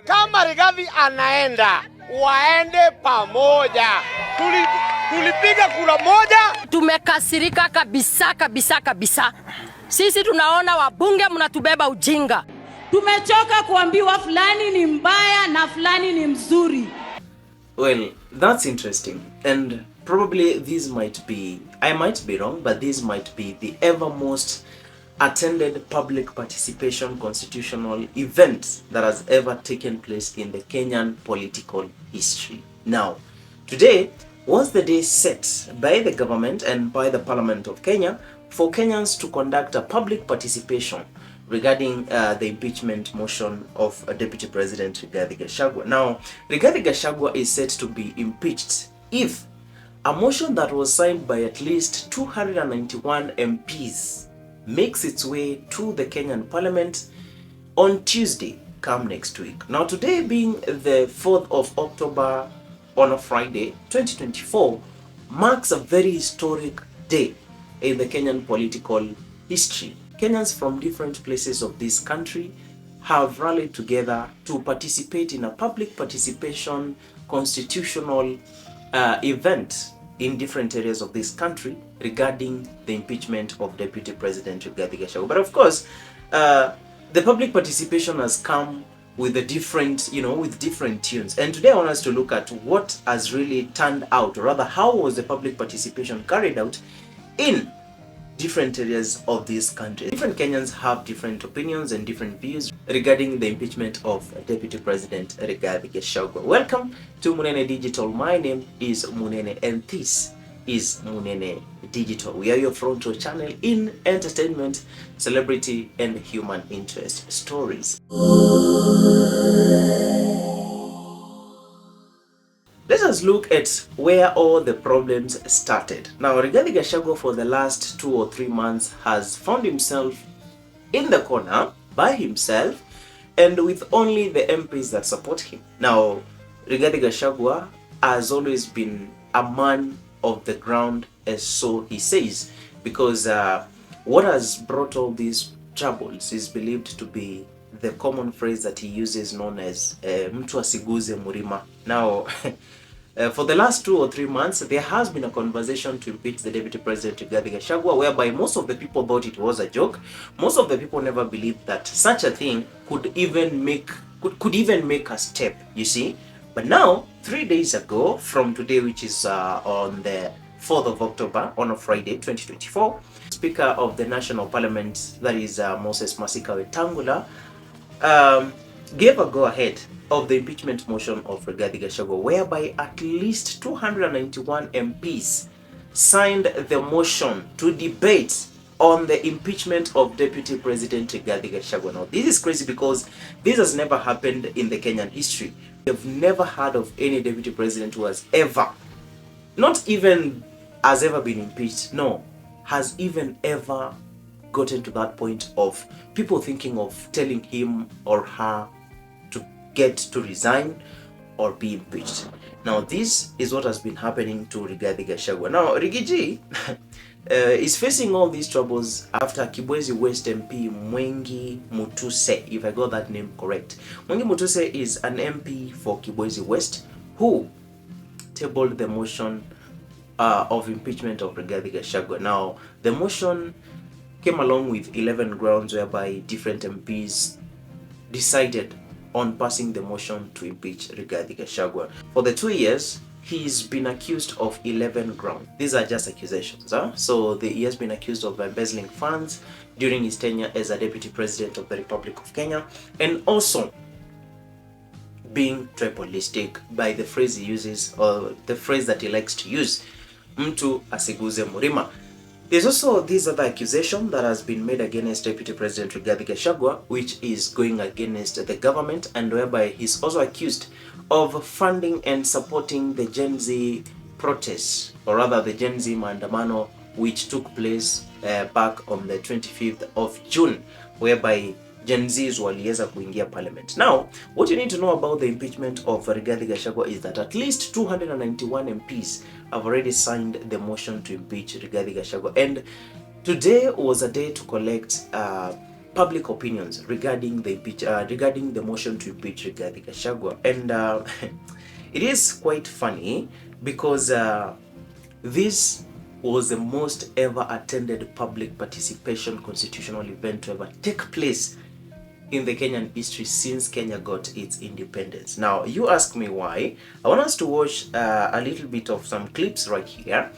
Kama Rigathi anaenda, waende pamoja. Tulipiga kura moja. Tumekasirika kabisa kabisa kabisa. Sisi tunaona wabunge mnatubeba ujinga. Tumechoka kuambiwa fulani ni mbaya na fulani ni mzuri. Well, that's interesting, and probably this might be, I might be wrong, but this might be the ever most attended public participation constitutional event that has ever taken place in the Kenyan political history. Now, today was the day set by the government and by the Parliament of Kenya for Kenyans to conduct a public participation regarding the impeachment motion of Deputy President Rigathi Gachagua. Now, Rigathi Gachagua is set to be impeached if a motion that was signed by at least 291 MPs makes its way to the Kenyan Parliament on Tuesday, come next week. Now, today being the 4th of October on a Friday, 2024, marks a very historic day in the Kenyan political history. Kenyans from different places of this country have rallied together to participate in a public participation constitutional event in different areas of this country regarding the impeachment of Deputy President Rigathi Gachagua. But of course, the public participation has come with a different, with different tunes. And today I want us to look at what has really turned out, or rather, how was the public participation carried out in different areas of this country. Different Kenyans have different opinions and different views regarding the impeachment of Deputy President Rigathi Gachagua. Welcome to Munene Digital. My name is Munene and this is Munene Digital. We are your front row channel in entertainment, celebrity and human interest stories. Let us look at where all the problems started. Now, Rigathi Gachagua for the last 2 or 3 months has found himself in the corner by himself and with only the MPs that support him. Now, Rigathi Gachagua has always been a man of the ground, as so he says, because what has brought all these troubles is believed to be the common phrase that he uses known as mtu asiguze murima. Now, for the last 2 or 3 months, there has been a conversation to impeach the Deputy President Rigathi Gachagua, whereby most of the people thought it was a joke. Most of the people never believed that such a thing could even make a step, you see. But now, 3 days ago, from today, which is on the 4th of October, on a Friday, 2024, Speaker of the National Parliament, that is Moses Masika Wetangula, gave a go-ahead of the impeachment motion of Rigathi Gachagua, whereby at least 291 MPs signed the motion to debate on the impeachment of Deputy President Rigathi Gachagua. Now, this is crazy because this has never happened in the Kenyan history. We have never heard of any deputy president who has ever, not even has ever been impeached, no, has even ever gotten to that point of people thinking of telling him or her to get to resign or be impeached. Now, this is what has been happening to Rigathi Gachagua. Now, Rigiji is facing all these troubles after Kibwezi West MP Mwengi Mutuse, if I got that name correct. Mwengi Mutuse is an MP for Kibwezi West who tabled the motion of impeachment of Rigathi Gachagua. Now, the motion came along with 11 grounds whereby different MPs decided on passing the motion to impeach Rigathi Gachagua. For the 2 years, he's been accused of 11 grounds. These are just accusations. So he has been accused of embezzling funds during his tenure as a Deputy President of the Republic of Kenya, and also being tribalistic by the phrase he uses, or the phrase that he likes to use, mtu asiguze murima. There's also this other accusation that has been made against Deputy President Rigathi Gachagua, which is going against the government, and whereby he's also accused of funding and supporting the Gen Z protests, or rather the Gen Z maandamano, which took place back on the 25th of June, whereby Gen Zs waliweza kuingia parliament. Now, what you need to know about the impeachment of Rigathi Gachagua is that at least 291 MPs have already signed the motion to impeach Rigathi Gachagua, and today was a day to collect public opinions regarding the motion to impeach Rigathi Gachagua. And it is quite funny because this was the most ever attended public participation constitutional event to ever take place in the Kenyan history since Kenya got its independence. Now, you ask me why. I want us to watch a little bit of some clips right here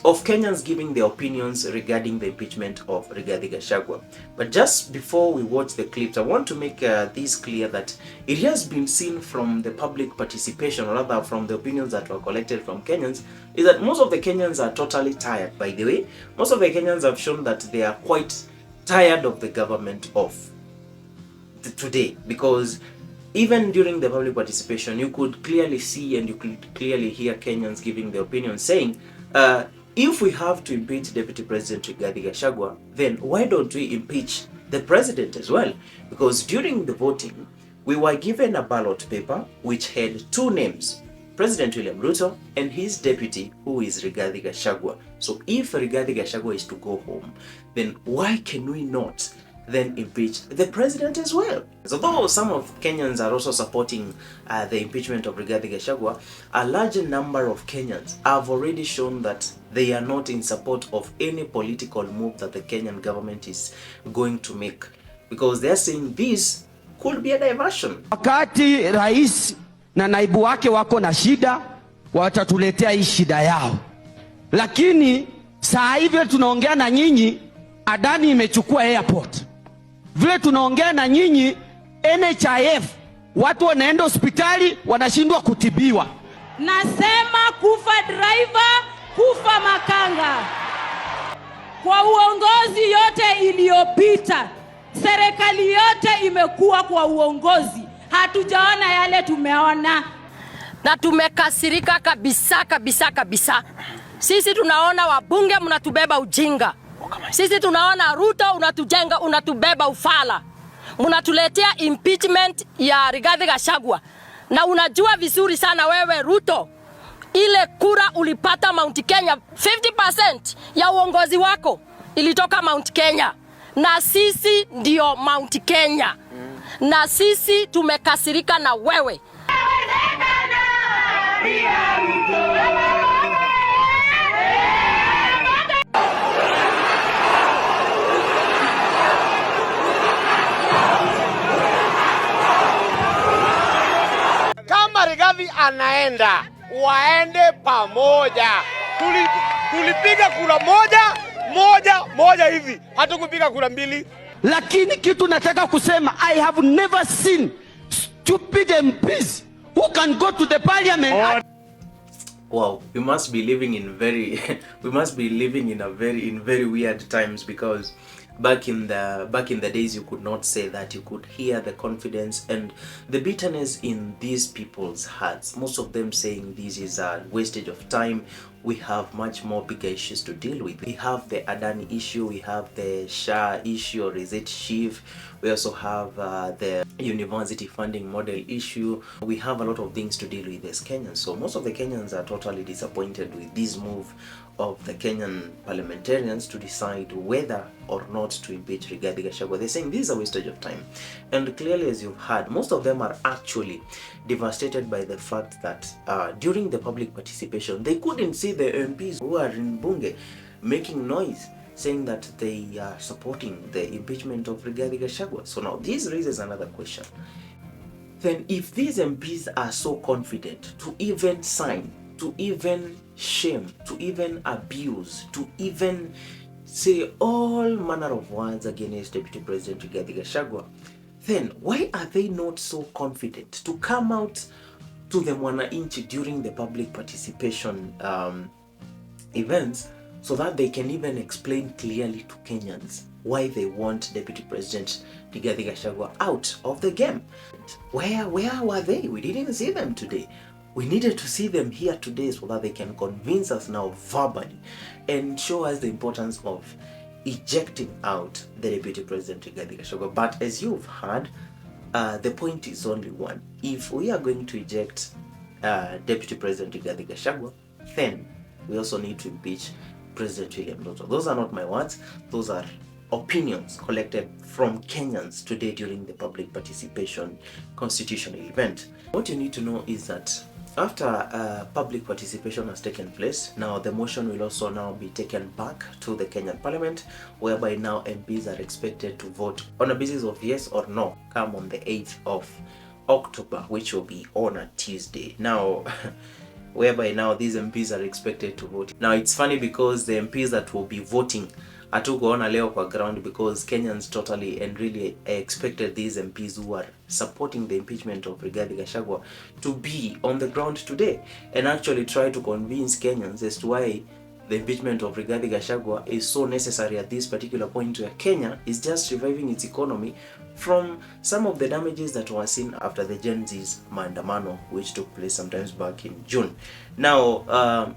of Kenyans giving their opinions regarding the impeachment of Rigathi Gachagua. But just before we watch the clips, I want to make this clear that it has been seen from the public participation, or rather from the opinions that were collected from Kenyans, is that most of the Kenyans are totally tired. By the way, most of the Kenyans have shown that they are quite tired of the government of today, because even during the public participation, you could clearly see and you could clearly hear Kenyans giving their opinion saying, if we have to impeach Deputy President Rigathi Gachagua, then why don't we impeach the president as well? Because during the voting, we were given a ballot paper which had two names, President William Ruto and his deputy, who is Rigathi Gachagua. So if Rigathi Gachagua is to go home, then why can we not then impeach the president as well? So though some of Kenyans are also supporting the impeachment of Rigathi Gachagua, a large number of Kenyans have already shown that they are not in support of any political move that the Kenyan government is going to make, because they are saying this could be a diversion. Wakati rais na naibu wake wako na shida, watatuletea hii shida yao. Lakini saa hivi tunaongea na nyinyi, Adani imechukua airport. Vile tunaongea na nyinyi, NHIF watu wanaenda hospitali wanashindwa kutibiwa. Nasema kufa driver, kufa makanga. Kwa uongozi yote iliyopita, serikali yote imekuwa kwa uongozi. Hatujaona yale tumeona. Na tumekasirika kabisa kabisa kabisa. Sisi tunaona wabunge mnatubeba ujinga. Sisi tunaona Ruto unatubeba ufala. Mnatuletea impeachment ya Rigathi Gachagua. Na unajua vizuri sana wewe Ruto, ile kura ulipata Mount Kenya, 50% ya uongozi wako ilitoka Mount Kenya. Na sisi ndio Mount Kenya. Na sisi tumekasirika na wewe. Kama Rigathi anaenda, waende pamoja. Tulipiga kura moja hivi. Hatukupiga kura mbili. Lakini kitu nataka kusema, I have never seen stupid MPs who can go to the parliament. Wow, we must be living in very weird times, because back in the days you could not say that. You could hear the confidence and the bitterness in these people's hearts, most of them saying this is a wastage of time. We have much more bigger issues to deal with. We have the Adani issue, we have the SHA issue, or is it SHIF? We also have the university funding model issue. We have a lot of things to deal with as Kenyans. So most of the Kenyans are totally disappointed with this move of the Kenyan parliamentarians to decide whether or not to impeach Rigathi Gachagua. They're saying this is a wastage of time. And clearly, as you've heard, most of them are actually devastated by the fact that during the public participation, they couldn't see the MPs who are in Bunge making noise, saying that they are supporting the impeachment of Rigathi Gachagua. So now this raises another question. Then if these MPs are so confident to even sign, to even shame, to even abuse, to even say all manner of words against Deputy President Rigathi Gachagua, then why are they not so confident to come out to the Mwananchi during the public participation events, so that they can even explain clearly to Kenyans why they want Deputy President Rigathi Gachagua out of the game? Where were they? We didn't see them today. We needed to see them here today so that they can convince us now verbally and show us the importance of ejecting out the Deputy President Rigathi Gachagua. But as you've heard, the point is only one. If we are going to eject Deputy President Rigathi Gachagua, then we also need to impeach President William Ruto. Those are not my words. Those are opinions collected from Kenyans today during the public participation constitutional event. What you need to know is that after public participation has taken place, now the motion will also now be taken back to the Kenyan Parliament, whereby now MPs are expected to vote on a basis of yes or no come on the 8th of October, which will be on a Tuesday. Now, whereby now these MPs are expected to vote. Now it's funny because the MPs that will be voting hatukuona leo kwa ground, because Kenyans totally and really expected these MPs who are supporting the impeachment of Rigathi Gachagua to be on the ground today and actually try to convince Kenyans as to why the impeachment of Rigathi Gachagua is so necessary at this particular point, where Kenya is just reviving its economy from some of the damages that were seen after the Gen Z's maandamano, which took place sometimes back in June. Now,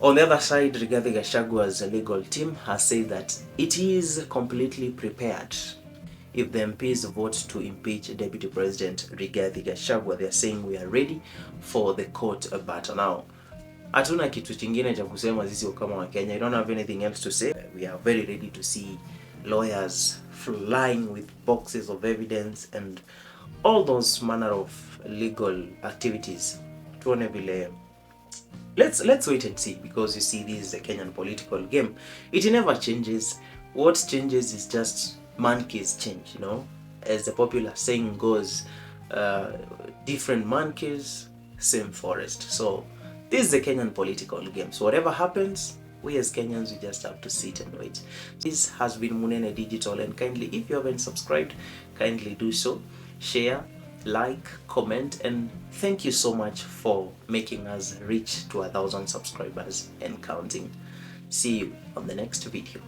on the other side, Rigathi Gachagua's legal team has said that it is completely prepared if the MPs vote to impeach Deputy President Rigathi Gachagua. They are saying we are ready for the court battle. Now, hatuna kitu chingine cha kusema sisi kama wa Kenya. I don't have anything else to say. We are very ready to see lawyers flying with boxes of evidence and all those manner of legal activities. Tuone vile. Let's wait and see, because you see, this is a Kenyan political game. It never changes. What changes is just monkeys change, you know. As the popular saying goes, different monkeys, same forest. So this is the Kenyan political game. So whatever happens, we as Kenyans, we just have to sit and wait. This has been Munene Digital, and kindly, if you haven't subscribed, kindly do so. Share, like, comment, and thank you so much for making us reach to 1,000 subscribers and counting. See you on the next video.